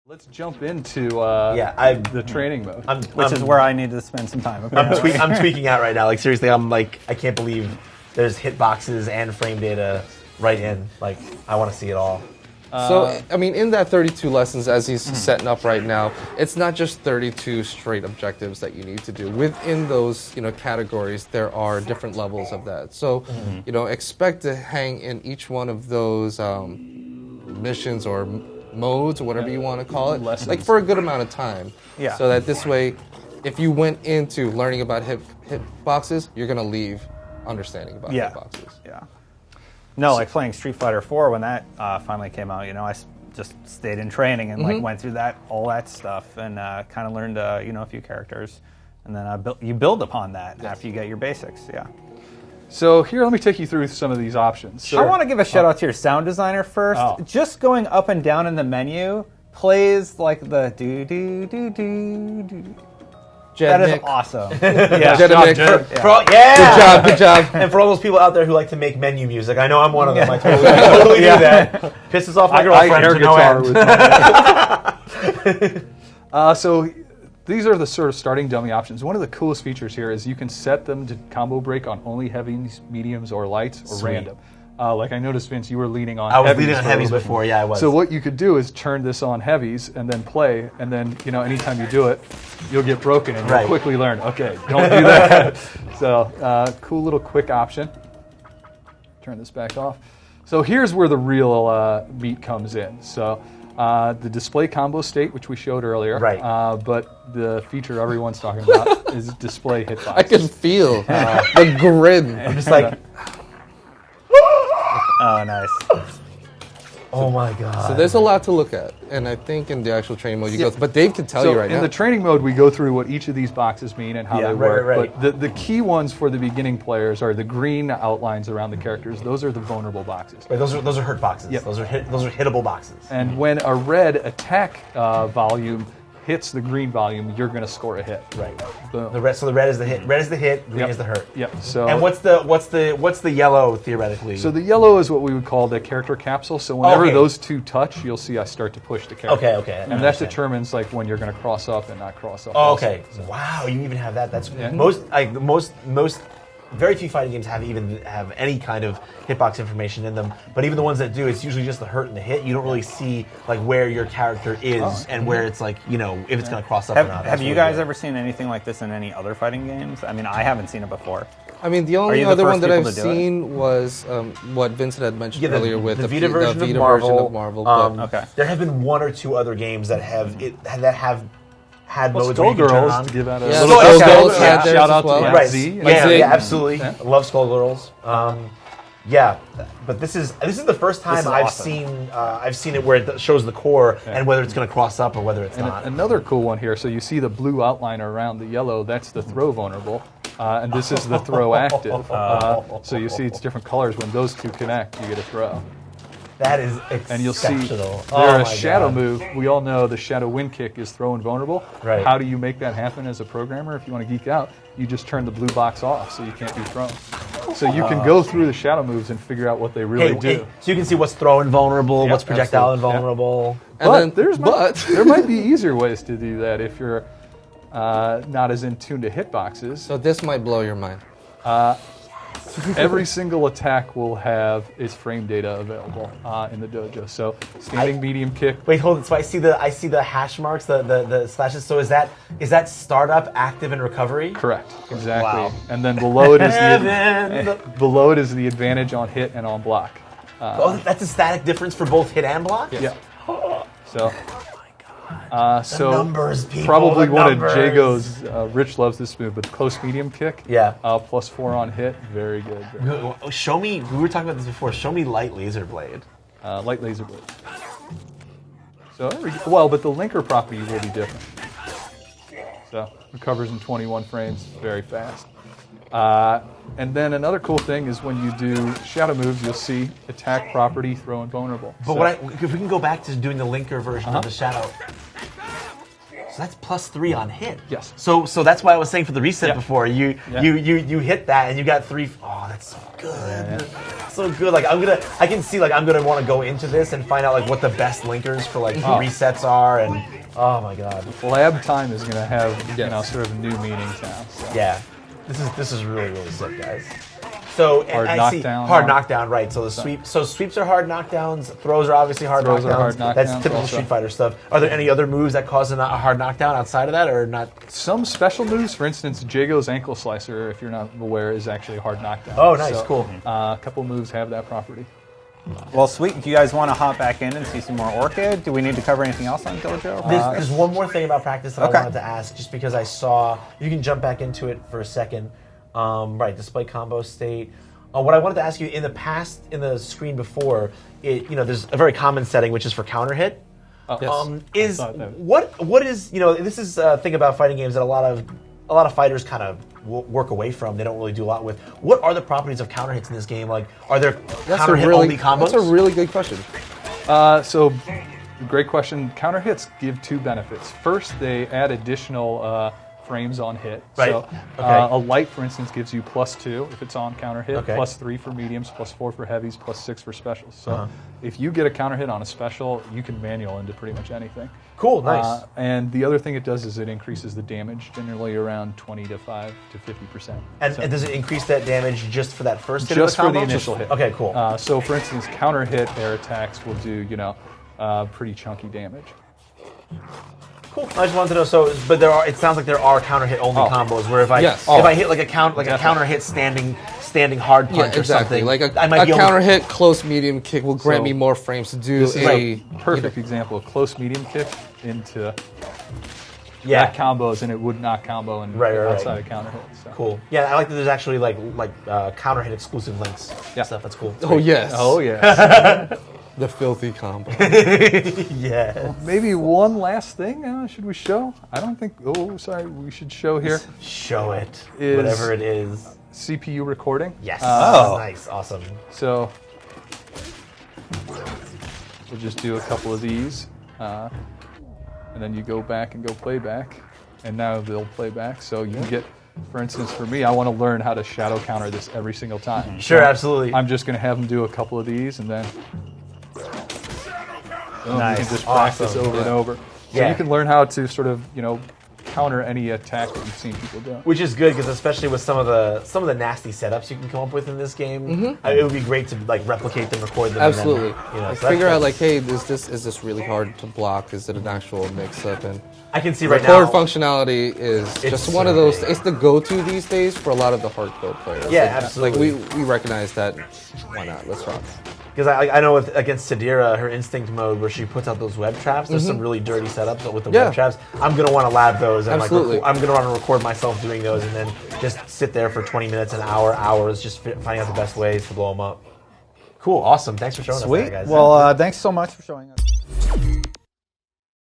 Let's jump into the training mode, which is where I need to spend some time. I'm tweaking out right now. Like seriously, I'm like I can't believe there's hitboxes and frame data right in. Like I want to see it all. So, I mean, in that 32 lessons, as he's setting up right now, it's not just 32 straight objectives that you need to do. Within those, categories, there are different levels of that. So, expect to hang in each one of those missions or modes or whatever you want to call it, like for a good amount of time. Yeah. So that this way, if you went into learning about hitboxes, you're going to leave understanding about hitboxes. Yeah. No, like playing Street Fighter 4 when that finally came out, I just stayed in training and like went through all that stuff and kind of learned a few characters, and then you build upon that after you get your basics. Yeah. So here, let me take you through some of these options. Sure. I want to give a shout out to your sound designer first. Just going up and down in the menu plays like the do do do do do. That is awesome. Good job. And for all those people out there who like to make menu music, I know I'm one of them. I totally do that. Pisses off my girlfriend to no end. So these are the sort of starting dummy options. One of the coolest features here is you can set them to combo break on only heavies, mediums, or lights, or random. Like I noticed, Vince, you were leaning on heavies. I was leaning on heavies before, I was. So what you could do is turn this on heavies and then play, and then, anytime you do it, you'll get broken and you'll quickly learn, okay, don't do that. So cool little quick option. Turn this back off. So here's where the real meat comes in. So the display combo state, which we showed earlier, but the feature everyone's talking about is display hitbox. I can feel the grin. I'm just like... Oh, nice. Oh my God. So there's a lot to look at, and I think in the actual training mode you go through, but Dave can tell you right now. In the training mode, we go through what each of these boxes mean and how they work. But the key ones for the beginning players are the green outlines around the characters. Those are the vulnerable boxes. Right, those are hurt boxes. Yep. Those are hittable boxes. And when a red attack volume hits the green volume, you're going to score a hit. Right. So the red is the hit. Red is the hit. Green is the hurt. Yep. So. And what's the yellow theoretically? So the yellow is what we would call the character capsule. So whenever those two touch, you'll see I start to push the character. Okay. And that determines like when you're going to cross up and not cross up. Oh, okay. So. Wow, you even have that. That's most very few fighting games have any kind of hitbox information in them, but even the ones that do, it's usually just the hurt and the hit. You don't really see like where your character is and where it's like, if it's going to cross up or not. Have you guys ever seen anything like this in any other fighting games? I mean, I haven't seen it before. I mean, the only other one that I've seen was what Vincent had mentioned earlier with the Vita version of Marvel. There have been one or two other games that have had modes where you can turn on. To give out a shout out to Z. Yeah, absolutely. Love Skullgirls. But this is the first time I've seen it where it shows the core and whether it's going to cross up or whether it's not. Another cool one here. So you see the blue outline around the yellow. That's the throw vulnerable, and this is the throw active. So you see it's different colors. When those two connect, you get a throw. That is exceptional. And you'll see a shadow move. We all know the shadow wind kick is throw invulnerable. Right. How do you make that happen as a programmer? If you want to geek out, you just turn the blue box off so you can't be thrown. So you can go through the shadow moves and figure out what they really do. So you can see what's throw invulnerable, what's projectile invulnerable. But there might be easier ways to do that if you're not as in tune to hitboxes. So this might blow your mind. Every single attack will have its frame data available in the dojo. So standing medium kick. Wait, hold on. So I see the hash marks, the slashes. So is that startup, active, and recovery? Correct. Exactly. Wow. And then below it is the advantage on hit and on block. That's a static difference for both hit and block? Yeah. So. The numbers, people. Probably one of Jago's. Rich loves this move, but close medium kick. Yeah. +4 on hit. Very good. Show me. We were talking about this before. Show me light laser blade. Light laser blade. So but the linker property will be different. So recovers in 21 frames, very fast. And then another cool thing is when you do shadow moves, you'll see attack property, throw invulnerable. But if we can go back to doing the linker version of the shadow. So that's +3 on hit. Yes. So that's why I was saying for the reset before, you hit that and you got 3. Oh, that's so good. so good. Like I can see like I'm gonna want to go into this and find out like what the best linkers for like resets are, and oh my god. Lab time is going to have sort of new meanings now. So. Yeah, this is really sick, guys. So Hard and I see knockdown. hard knockdown, right? So the sweeps are hard knockdowns. Throws are obviously hard Throws knockdowns. are hard knockdowns That's typical also. Street Fighter stuff. Are there any other moves that cause a hard knockdown outside of that, or not? Some special moves, for instance, Jago's ankle slicer, if you're not aware, is actually a hard knockdown. Oh, nice, So, cool. A couple moves have that property. Well, sweet. Do you guys want to hop back in and see some more Orchid? Do we need to cover anything else on Dojo? There's one more thing about practice that Okay. I wanted to ask, just because I saw. You can jump back into it for a second. Right, display combo state. What I wanted to ask you in the screen before, there's a very common setting which is for counter hit. Yes. What is this is a thing about fighting games that a lot of fighters kind of work away from. They don't really do a lot with. What are the properties of counter hits in this game? Like, are there counter hit only combos? That's a really good question. So, great question. Counter hits give two benefits. First, they add additional frames on hit. Right. So, Okay. a light, for instance, gives you +2 if it's on counter hit, Okay. +3 for mediums, +4 for heavies, +6 for specials. So, if you get a counter hit on a special, you can manual into pretty much anything. Cool, nice. And the other thing it does is it increases the damage, generally around 25 to 50%. And does it increase that damage just for that first hit? Just of the for the combo? initial hit. Okay, cool. So, for instance, counter hit air attacks will do, pretty chunky damage. Cool. I just wanted to know. So, but it sounds like there are counter hit only combos where if I hit like a counter hit standing hard punch or exactly. something, Like I might a be able counter to, hit, close medium kick will grant So, me more frames to do This is a a perfect example. Close medium kick into yeah. that combos, and it would not combo and Right. outside of counter hit. So. Cool. Yeah, I like that. There's actually like counter hit exclusive links. Yeah. Stuff that's cool. Oh yes. Oh yeah. The filthy combo. Yeah. Maybe one last thing should we show? I don't think. Oh, sorry. We should show here Show it. Is- Whatever it is. CPU recording. Yes. Oh. Nice. Awesome. So we'll just do a couple of these, and then you go back and go playback, and now they'll play back. So you can get, for instance, for me, I want to learn how to shadow counter this every single time. Sure, So absolutely. I'm just going to have them do a couple of these, and then boom, Nice. you can just practice Awesome. over and over. So Yeah. you can learn how to sort of, counter any attack that you've seen people do. Which is good because especially with some of the nasty setups you can come up with in this game, it would be great to like replicate them, record them, Absolutely. And then, Like, so figure out that's- like, hey, is this really hard to block? Is it an actual mix-up? And I can see right record now. functionality is just one of those. It's the go-to these days for a lot of the hardcore players. Yeah, Like, absolutely. Like we recognize that. Why not? Let's rock. Because I know against Sadira, her instinct mode where she puts out those web traps, there's some really dirty setups with the Yeah. web traps. I'm going to want to lab those. And Absolutely. I'm going to want to record myself doing those and then just sit there for 20 minutes, an hour, hours, just finding out the best ways to blow them up. Cool, awesome. Thanks for showing us Sweet. that, guys. Well, thanks so much for showing us.